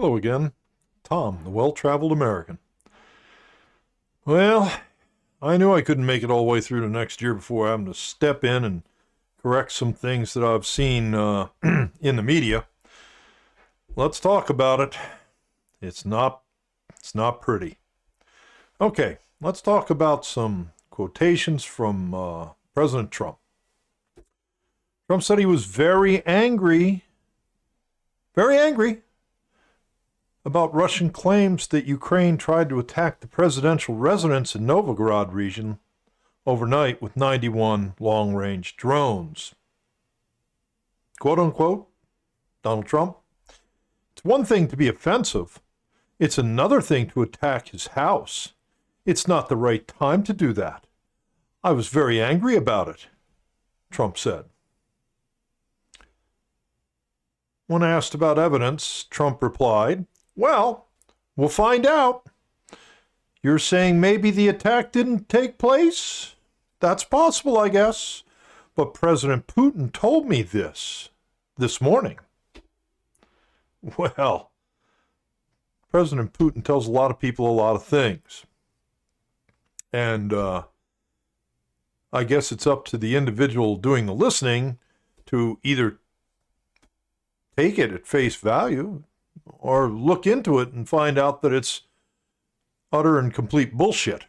Hello again, Tom, the well-traveled American. Well, I knew I couldn't make it all the way through to next year before having to step in and correct some things that I've seen in the media. Let's talk about it. It's not pretty. Okay, let's talk about some quotations from President Trump. Trump said he was very angry about Russian claims that Ukraine tried to attack the presidential residence in Novgorod region overnight with 91 long-range drones. Quote unquote, Donald Trump. It's one thing to be offensive. It's another thing to attack his house. It's not the right time to do that. I was very angry about it, Trump said. When asked about evidence, Trump replied, "Well, we'll find out. You're saying maybe the attack didn't take place? That's possible, I guess. But President Putin told me this morning." Well, President Putin tells a lot of people a lot of things. And I guess it's up to the individual doing the listening to either take it at face value or look into it and find out that it's utter and complete bullshit.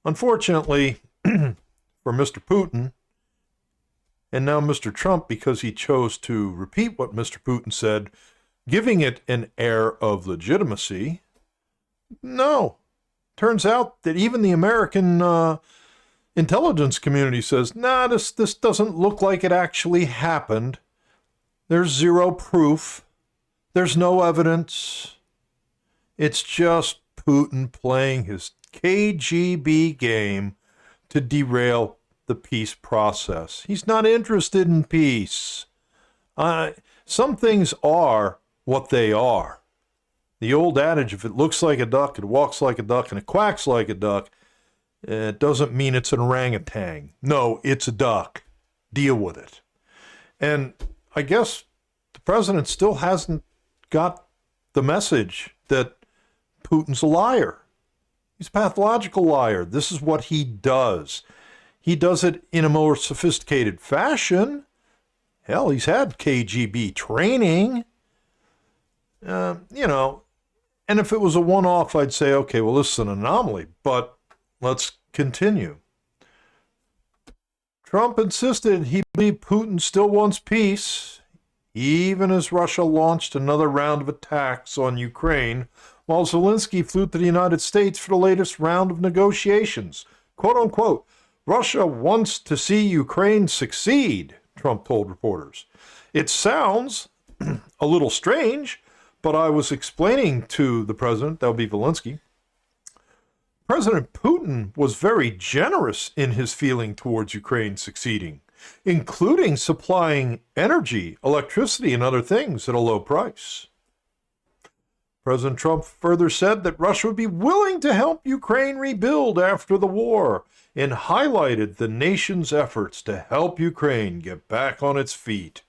Unfortunately, for Mr. Putin, and now Mr. Trump, because he chose to repeat what Mr. Putin said, giving it an air of legitimacy, no. Turns out that even the American intelligence community says, nah, this doesn't look like it actually happened. There's zero proof. There's no evidence. It's just Putin playing his KGB game to derail the peace process. He's not interested in peace. Some things are what they are. The old adage, if it looks like a duck, it walks like a duck, and it quacks like a duck, it doesn't mean it's an orangutan. No, it's a duck. Deal with it. And I guess the president still hasn't got the message that Putin's a liar. He's a pathological liar. This is what he does. He does it in a more sophisticated fashion. Hell, he's had KGB training. And if it was a one-off, I'd say, okay, well, this is an anomaly. But let's continue. Trump insisted he believed Putin still wants peace, even as Russia launched another round of attacks on Ukraine, while Zelensky flew to the United States for the latest round of negotiations. Quote unquote, Russia wants to see Ukraine succeed, Trump told reporters. It sounds a little strange, but I was explaining to the president, that would be Zelensky, President Putin was very generous in his feeling towards Ukraine succeeding, including supplying energy, electricity, and other things at a low price. President Trump further said that Russia would be willing to help Ukraine rebuild after the war and highlighted the nation's efforts to help Ukraine get back on its feet.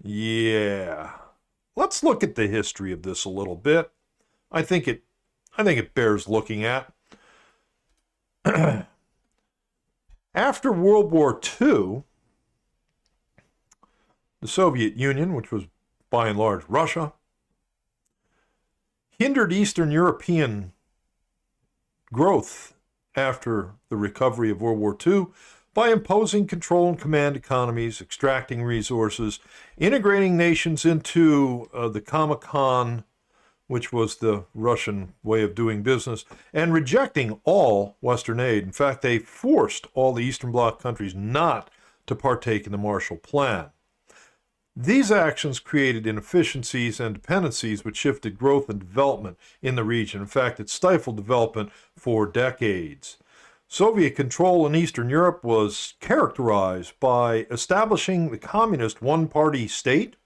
Yeah. Let's look at the history of this a little bit. I think it bears looking at. After World War II, the Soviet Union, which was by and large Russia, hindered Eastern European growth after the recovery of World War II by imposing control and command economies, extracting resources, integrating nations into the Comecon, which was the Russian way of doing business, and rejecting all Western aid. In fact, they forced all the Eastern Bloc countries not to partake in the Marshall Plan. These actions created inefficiencies and dependencies which shifted growth and development in the region. In fact, it stifled development for decades. Soviet control in Eastern Europe was characterized by establishing the communist one-party state,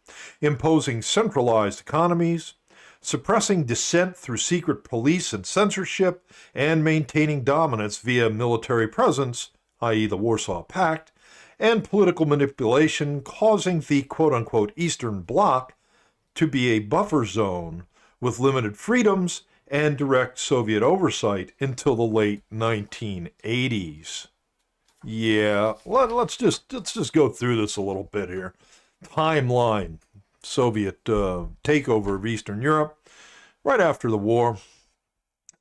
imposing centralized economies, suppressing dissent through secret police and censorship, and maintaining dominance via military presence, i.e. the Warsaw Pact, and political manipulation, causing the quote-unquote Eastern Bloc to be a buffer zone with limited freedoms and direct Soviet oversight until the late 1980s. Yeah, let's just go through this a little bit here. Timeline: Soviet takeover of Eastern Europe. Right after the war,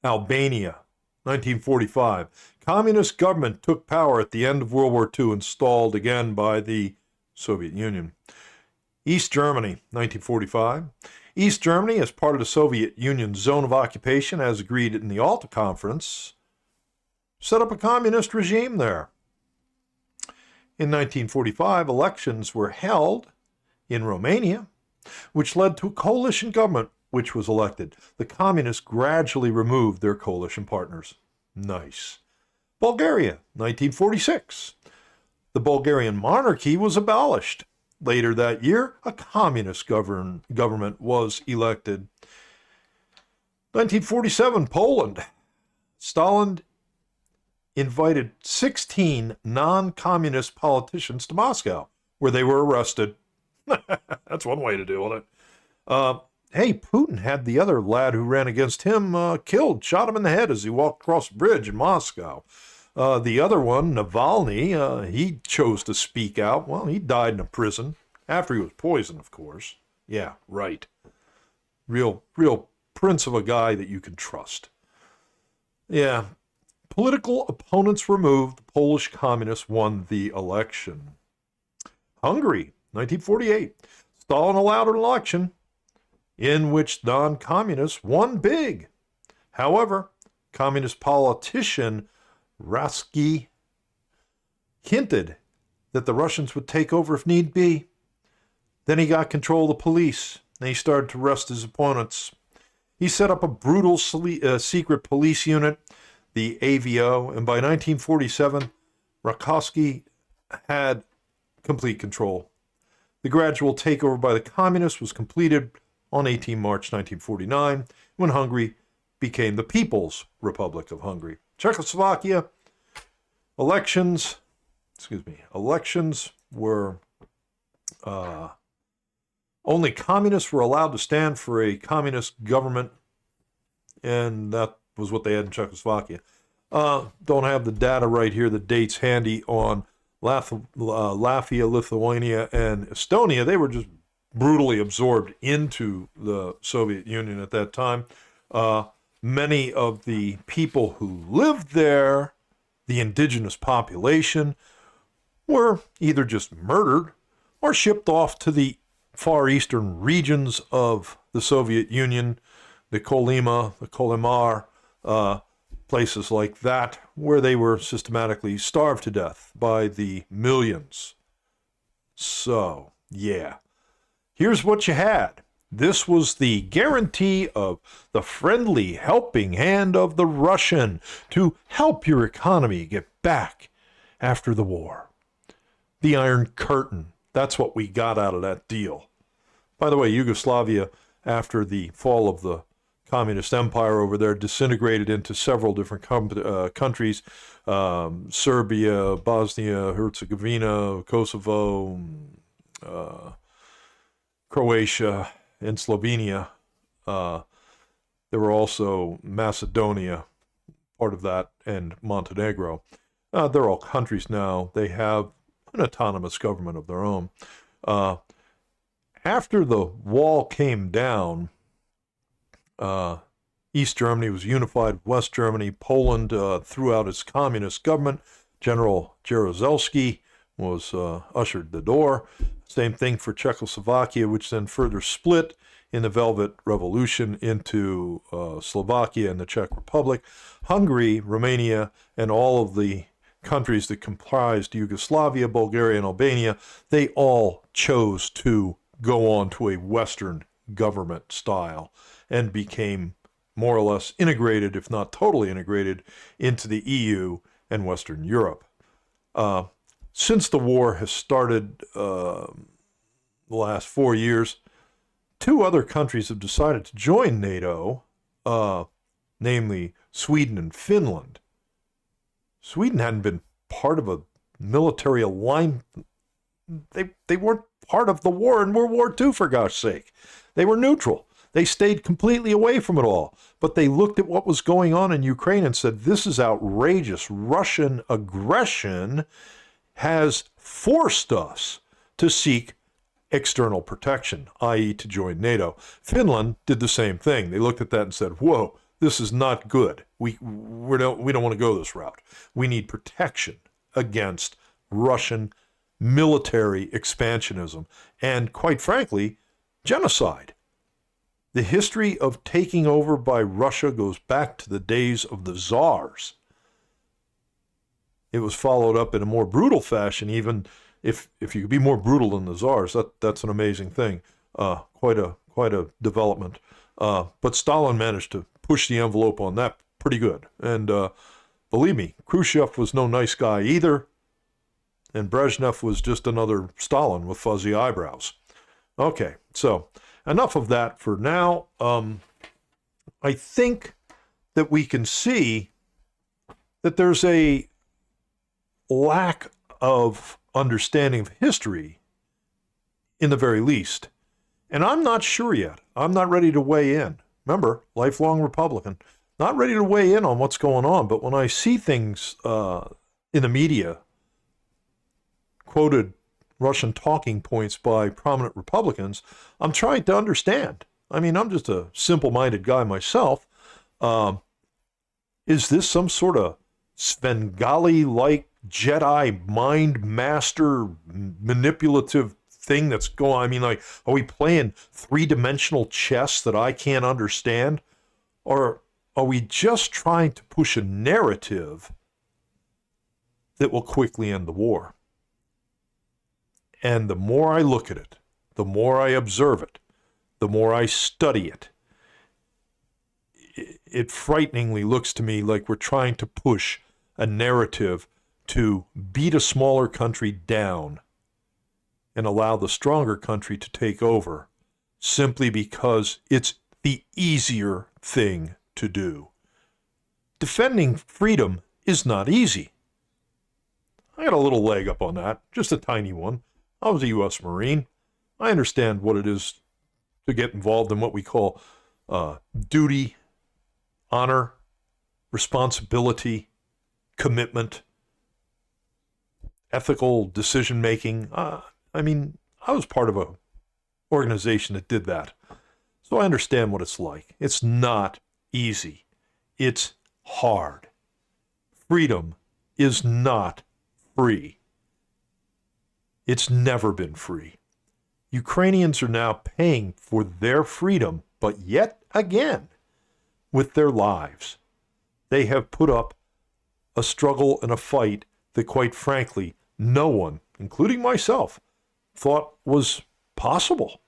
Albania, 1945. Communist government took power at the end of World War II, installed again by the Soviet Union. East Germany, 1945. East Germany, as part of the Soviet Union's zone of occupation, as agreed in the Alta Conference, set up a communist regime there. In 1945, elections were held in Romania, which led to a coalition government which was elected. The communists gradually removed their coalition partners. Nice. Bulgaria, 1946. The Bulgarian monarchy was abolished. Later that year, a communist government was elected. 1947, Poland. Stalin invited 16 non-communist politicians to Moscow, where they were arrested. That's one way to deal with it. Hey, Putin had the other lad who ran against him killed, shot him in the head as he walked across the bridge in Moscow. The other one, Navalny, he chose to speak out. Well, he died in a prison after he was poisoned, of course. Yeah, right. Real prince of a guy that you can trust. Yeah. Political opponents removed. The Polish communists won the election. Hungary, 1948. Stalin allowed an election in which non-communists won big. However, communist politician Ratsky hinted that the Russians would take over if need be. Then he got control of the police, and he started to arrest his opponents. He set up a brutal secret police unit, the AVO, and by 1947, Rakovsky had complete control. The gradual takeover by the communists was completed on 18 March 1949, when Hungary became the People's Republic of Hungary. Czechoslovakia, elections were, only communists were allowed to stand for a communist government, and that was what they had in Czechoslovakia. Don't have the data right here, the dates handy on Latvia, Lithuania, and Estonia. They were just brutally absorbed into the Soviet Union at that time. Many of the people who lived there, the indigenous population, were either just murdered or shipped off to the far eastern regions of the Soviet Union, the Kolyma, the Kolymar, places like that, where they were systematically starved to death by the millions. So, yeah. Here's what you had. This was the guarantee of the friendly helping hand of the Russian to help your economy get back after the war. The Iron Curtain. That's what we got out of that deal. By the way, Yugoslavia, after the fall of the communist empire over there, disintegrated into several different countries. Serbia, Bosnia, Herzegovina, Kosovo, Croatia, and Slovenia. There were also Macedonia, part of that, and Montenegro. They're all countries now. They have an autonomous government of their own. After the wall came down, East Germany was unified with West Germany. Poland threw out its communist government. General Jaruzelski was ushered the door. Same thing for Czechoslovakia, which then further split in the Velvet Revolution into Slovakia and the Czech Republic. Hungary, Romania, and all of the countries that comprised Yugoslavia, Bulgaria, and Albania, they all chose to go on to a Western government style and became more or less integrated, if not totally integrated, into the EU and Western Europe. Since the war has started the last 4 years, 2 other countries have decided to join NATO, namely Sweden and Finland. Sweden hadn't been part of a military alliance. They weren't part of the war in World War II, for gosh sake. They were neutral. They stayed completely away from it all. But they looked at what was going on in Ukraine and said, this is outrageous. Russian aggression has forced us to seek external protection, i.e. to join NATO. Finland did the same thing. They looked at that and said, whoa, this is not good. We don't want to go this route. We need protection against Russian military expansionism and, quite frankly, genocide. The history of taking over by Russia goes back to the days of the czars. It was followed up in a more brutal fashion, even if you could be more brutal than the czars. That's an amazing thing. Quite a development. But Stalin managed to push the envelope on that pretty good. And believe me, Khrushchev was no nice guy either. And Brezhnev was just another Stalin with fuzzy eyebrows. Okay, so enough of that for now. I think that we can see that there's a lack of understanding of history, in the very least. And I'm not sure yet. I'm not ready to weigh in. Remember, lifelong Republican. Not ready to weigh in on what's going on. But when I see things in the media, quoted Russian talking points by prominent Republicans, I'm trying to understand. I mean, I'm just a simple-minded guy myself. Is this some sort of Svengali-like Jedi mind master manipulative thing that's going on? I mean, like, are we playing three-dimensional chess that I can't understand? Or are we just trying to push a narrative that will quickly end the war? And the more I look at it, the more I observe it, the more I study it, it frighteningly looks to me like we're trying to push a narrative to beat a smaller country down and allow the stronger country to take over simply because it's the easier thing to do. Defending freedom is not easy. I got a little leg up on that, just a tiny one. I was a U.S. Marine. I understand what it is to get involved in what we call duty, honor, responsibility, commitment, ethical decision-making. I mean, I was part of an organization that did that. So I understand what it's like. It's not easy. It's hard. Freedom is not free. It's never been free. Ukrainians are now paying for their freedom, but yet again, with their lives. They have put up a struggle and a fight that, quite frankly, no one, including myself, thought was possible.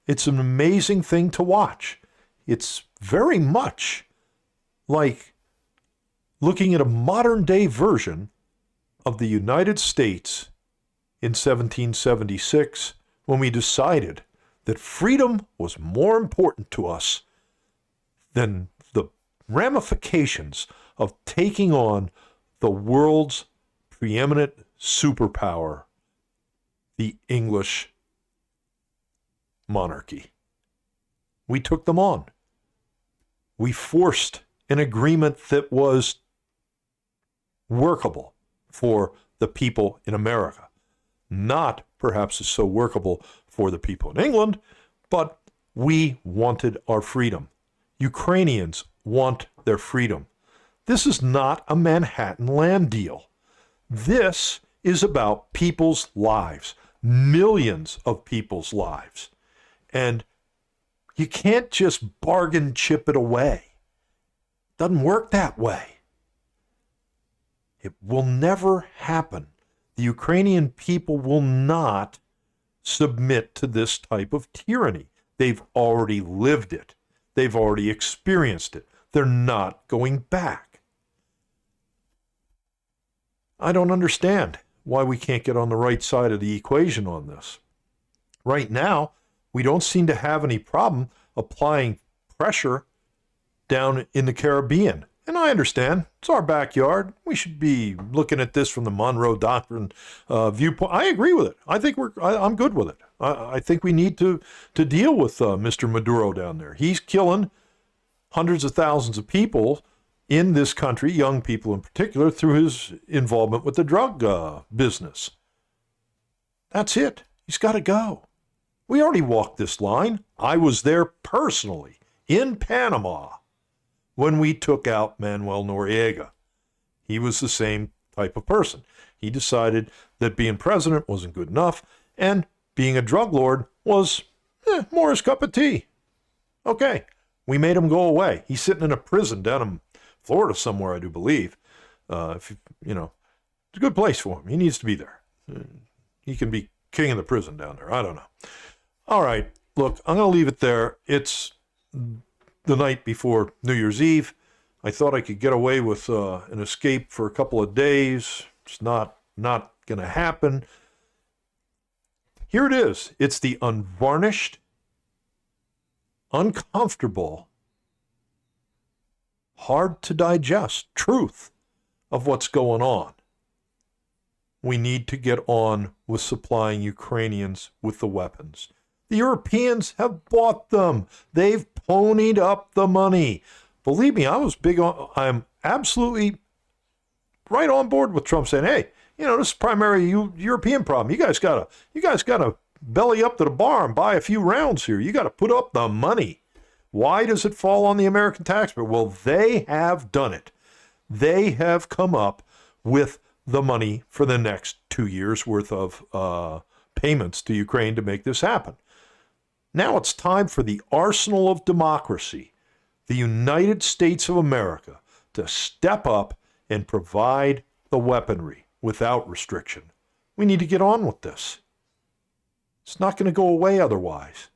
It's an amazing thing to watch. It's very much like looking at a modern-day version of the United States in 1776, when we decided that freedom was more important to us than the ramifications of taking on the world's preeminent superpower, the English monarchy. We took them on. We forced an agreement that was workable for the people in America. Not perhaps is so workable for the people in England, but we wanted our freedom. Ukrainians want their freedom. This is not a Manhattan land deal. This is about people's lives, millions of people's lives. And you can't just bargain chip it away. It doesn't work that way. It will never happen. The Ukrainian people will not submit to this type of tyranny. They've already lived it. They've already experienced it. They're not going back. I don't understand why we can't get on the right side of the equation on this. Right now, we don't seem to have any problem applying pressure down in the Caribbean And I understand. It's our backyard. We should be looking at this from the Monroe Doctrine viewpoint. I agree with it. I think I'm good with it. I think we need to deal with Mr. Maduro down there. He's killing hundreds of thousands of people in this country, young people in particular, through his involvement with the drug business. That's it. He's got to go. We already walked this line. I was there personally in Panama when we took out Manuel Noriega. He was the same type of person. He decided that being president wasn't good enough, and being a drug lord was more his cup of tea. Okay, we made him go away. He's sitting in a prison down in Florida somewhere, I do believe. It's a good place for him. He needs to be there. He can be king of the prison down there. I don't know. All right, look, I'm going to leave it there. It's the night before New Year's Eve. I thought I could get away with an escape for a couple of days. It's not going to happen. Here it is. It's the unvarnished, uncomfortable, hard to digest truth of what's going on. We need to get on with supplying Ukrainians with the weapons. The Europeans have bought them. They've ponied up the money. Believe me, I'm absolutely right on board with Trump saying, hey, this is primarily a European problem. You guys gotta belly up to the bar and buy a few rounds here. You gotta put up the money. Why does it fall on the American taxpayer? Well, they have done it. They have come up with the money for the next 2 years worth of payments to Ukraine to make this happen. Now it's time for the arsenal of democracy, the United States of America, to step up and provide the weaponry without restriction. We need to get on with this. It's not going to go away otherwise.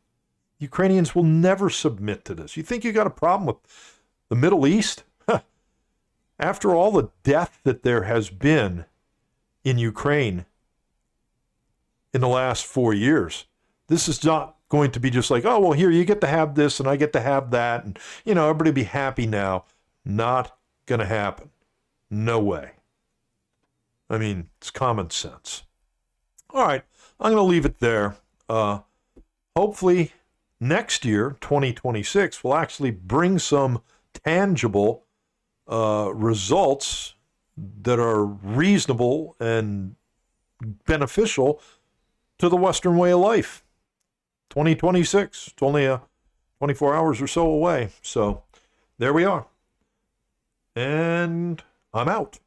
Ukrainians will never submit to this. You think you got a problem with the Middle East? After all the death that there has been in Ukraine in the last 4 years, this is not going to be just like, oh, well, here, you get to have this and I get to have that. And, everybody be happy now. Not going to happen. No way. I mean, it's common sense. All right, I'm going to leave it there. Hopefully next year, 2026, will actually bring some tangible results that are reasonable and beneficial to the Western way of life. 2026, it's only 24 hours or so away. So there we are. And I'm out.